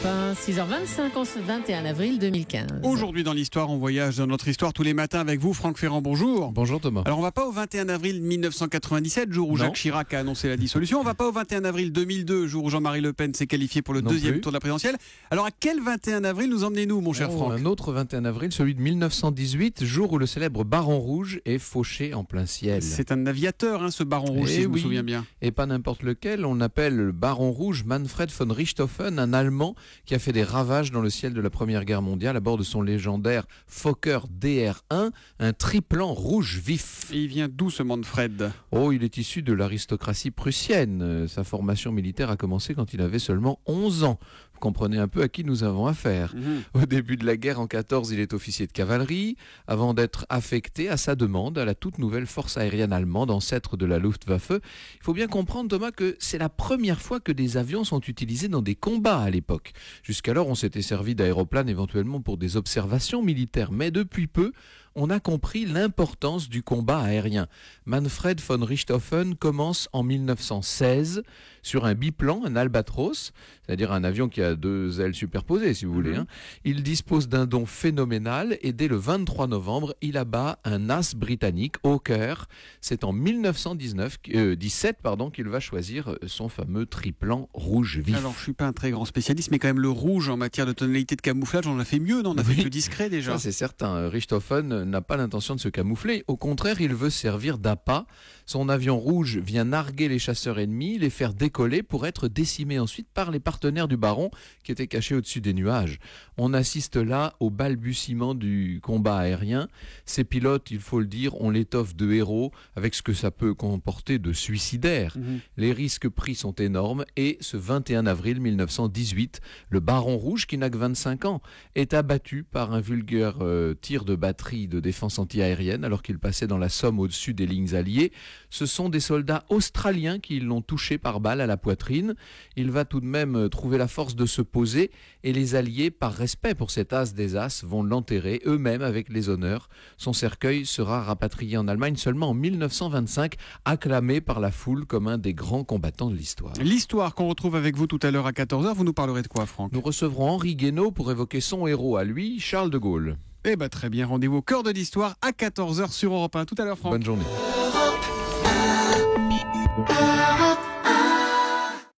Europe 1, 6h25, en ce 21 avril 2015. Aujourd'hui dans l'histoire, on voyage dans notre histoire tous les matins avec vous, Franck Ferrand, bonjour. Bonjour Thomas. Alors on va pas au 21 avril 1997, jour où Jacques Chirac a annoncé la dissolution. On va pas au 21 avril 2002, jour où Jean-Marie Le Pen s'est qualifié pour le deuxième tour de la présidentielle. Alors à quel 21 avril nous emmenez-nous, mon cher Franck? Un autre 21 avril, celui de 1918, jour où le célèbre Baron Rouge est fauché en plein ciel. C'est un aviateur, ce Baron Rouge, si je me souviens bien. Et pas n'importe lequel, on appelle le Baron Rouge Manfred von Richthofen, un Allemand qui a fait des ravages dans le ciel de la Première Guerre mondiale à bord de son légendaire Fokker DR-1, un triplan rouge vif. Et il vient d'où ce Manfred? Oh, il est issu de l'aristocratie prussienne. Sa formation militaire a commencé quand il avait seulement 11 ans. Vous comprenez un peu à qui nous avons affaire. Au début de la guerre, en 14, il est officier de cavalerie, avant d'être affecté à sa demande à la toute nouvelle force aérienne allemande, ancêtre de la Luftwaffe. Il faut bien comprendre, Thomas, que c'est la première fois que des avions sont utilisés dans des combats à l'époque. Jusqu'alors, on s'était servi d'aéroplanes éventuellement pour des observations militaires, mais depuis peu, on a compris l'importance du combat aérien. Manfred von Richthofen commence en 1916 sur un biplan, un Albatros, c'est-à-dire un avion qui a deux ailes superposées, si vous voulez. Il dispose d'un don phénoménal et dès le 23 novembre, il abat un as britannique, Hawker. C'est en 1917 qu'il va choisir son fameux triplan rouge vif. Alors, je suis pas un très grand spécialiste, mais quand même le rouge en matière de tonalité de camouflage, on a fait mieux, non? On a fait plus discret déjà. Ça, c'est certain. Richthofen n'a pas l'intention de se camoufler. Au contraire, il veut servir d'appât. Son avion rouge vient narguer les chasseurs ennemis, les faire décoller pour être décimés ensuite par les partenaires du baron qui étaient cachés au-dessus des nuages. On assiste là au balbutiement du combat aérien. Ces pilotes, il faut le dire, ont l'étoffe de héros avec ce que ça peut comporter de suicidaire. Les risques pris sont énormes et ce 21 avril 1918, le baron rouge, qui n'a que 25 ans, est abattu par un vulgaire tir de batterie de défense antiaérienne alors qu'il passait dans la Somme au-dessus des lignes alliées. Ce sont des soldats australiens qui l'ont touché par balle à la poitrine. Il va tout de même trouver la force de se poser et les Alliés, par respect pour cet as des as, vont l'enterrer eux-mêmes avec les honneurs. Son cercueil sera rapatrié en Allemagne seulement en 1925, acclamé par la foule comme un des grands combattants de l'histoire. L'histoire qu'on retrouve avec vous tout à l'heure à 14h, vous nous parlerez de quoi, Franck? Nous recevrons Henri Guénaud pour évoquer son héros à lui, Charles de Gaulle. Eh bien très bien, rendez-vous au cœur de l'histoire à 14h sur Europe 1. Tout à l'heure, Franck. Bonne journée.